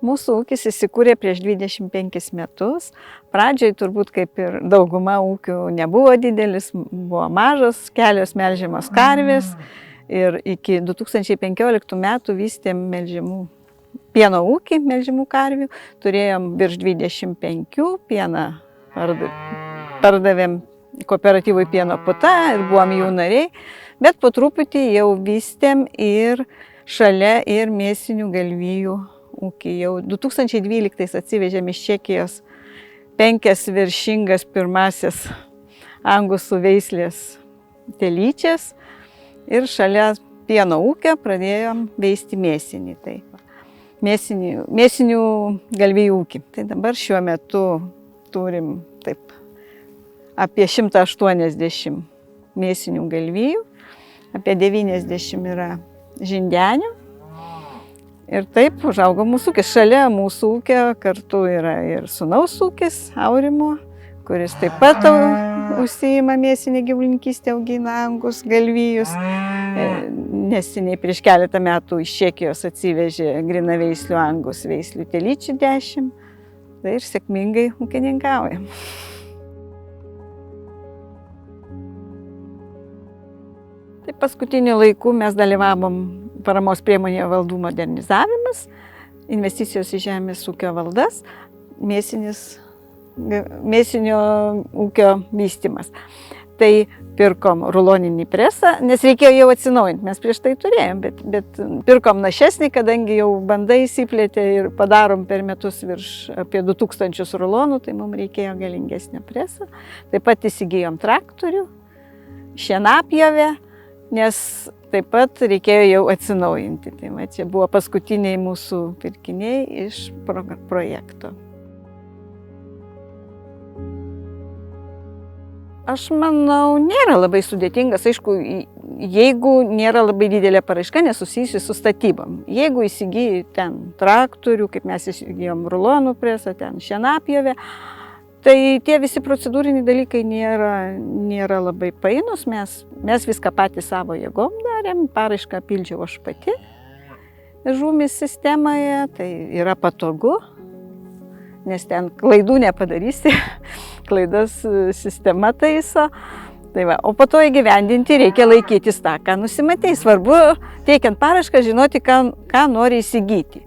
Mūsų ūkis įsikūrė prieš 25 metus. Pradžioj turbūt kaip ir dauguma ūkių nebuvo didelis, buvo mažas, kelios melžiamos karvės. Ir iki 2015 metų vystėm melžimų pieno ūkį, melžimų karvių. Turėjom virš 25, pieną pardavėm kooperatyvui Pieno puta ir buvom jų nariai. Bet po truputį jau vystėm ir šalia ir mėsinių galvijų ūkį. Jau 2012 atsivežėm iš Čekijos 5 viršingas pirmasis angusų veislės telyčias ir šalia pieno ūkio pradėjom veisti mėsinį. Mėsinių galvijų ūkį. Tai dabar šiuo metu turim apie 180 mėsinių galvijų, apie 90 yra žindenių. Ir taip užaugo mūsų ūkis. Šalia mūsų ūkio kartu yra ir sūnaus ūkis Aurimo, kuris taip pat užsiima mėsinę gyvulininkystę, augina angus, galvijus. Neseniai prieš keletą metų iš Čekijos atsivežė grynaveislių angus veislių telyčių 10. Tai ir sėkmingai ūkininkaujam. Tai paskutiniu laiku mes dalyvavom paramos priemonėje valdų modernizavimas, investicijos į žemės ūkio valdas, mėsinio ūkio vystymas. Tai pirkom ruloninį presą, nes reikėjo jau atsinaujinti, mes prieš tai turėjom, bet pirkom našesnį, kadangi jau bandai įsiplėtė ir padarom per metus virš apie 2000 rulonų, tai mums reikėjo galingesnio presą. Taip pat įsigijom traktorių, šienapjovę, nes taip pat reikėjo jau atsinaujinti. Tai čia buvo paskutiniai mūsų pirkiniai iš projekto. Aš manau, nėra labai sudėtingas, aišku, jeigu nėra labai didelė paraiška nesusijusi su statybom. Jeigu įsigyji ten traktorių, kaip mes įsigijom rulonų presą, ten šienapjovę, tai tie visi procedūriniai dalykai nėra labai painus. Mes viską patys savo jėgom darėm, paraišką pildžiau aš pati žūmis sistemoje, tai yra patogu, nes ten klaidų nepadarysi, klaidas sistema taiso. Tai va, o po to įgyvendinti reikia laikytis tą, ką nusimatei. Svarbu, teikiant paraišką, žinoti, ką nori įsigyti.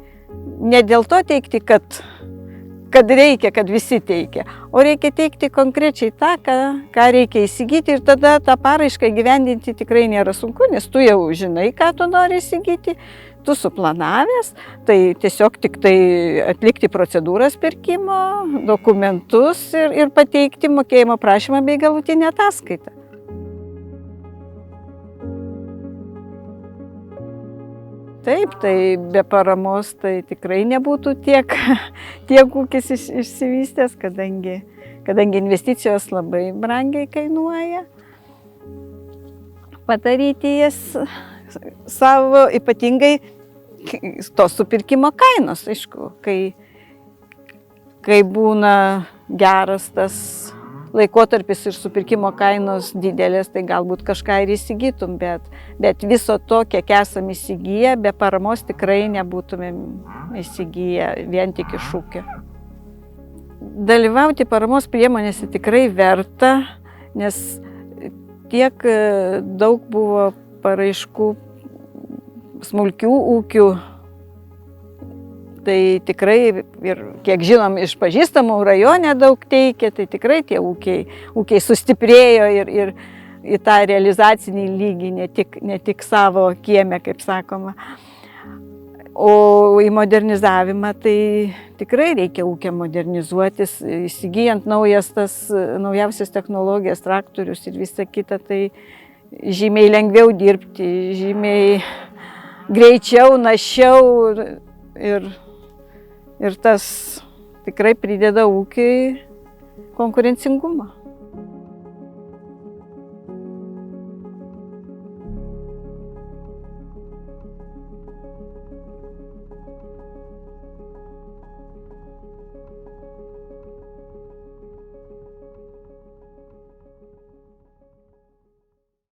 Ne dėl to teikti, kad reikia, kad visi teikia, o reikia teikti konkrečiai tą, ką reikia įsigyti ir tada tą paraišką įgyvendinti tikrai nėra sunku, nes tu jau žinai, ką tu nori įsigyti, tu suplanavęs, tai tiesiog tik tai atlikti procedūras pirkimo, dokumentus ir pateikti mokėjimo prašymą bei galutinę ataskaitą. Taip, tai be paramos tai tikrai nebūtų tiek ūkis išsivystęs, kadangi investicijos labai brangiai kainuoja. Padaryti jas savo, ypatingai tos supirkimo kainos, aišku, kai būna geras tas laikotarpis ir supirkimo kainos didelės, tai galbūt kažką ir įsigytum, bet viso to, kiek esam įsigiję, be paramos tikrai nebūtumėm įsigiję vien tik iš ūkio. Dalyvauti paramos priemonėse tikrai verta, nes tiek daug buvo paraiškų smulkių ūkių. Tai tikrai, ir kiek žinom, iš pažįstamų rajone daug teikia, tai tikrai tie ūkiai sustiprėjo ir į tą realizacinį lygį, ne tik savo kieme, kaip sakoma. O į modernizavimą tai tikrai reikia ūkio modernizuotis, įsigyjant naujausias technologijas, traktorius ir visa kita, tai žymiai lengviau dirbti, žymiai greičiau, našiau ir tas tikrai prideda ūkiui konkurencingumą.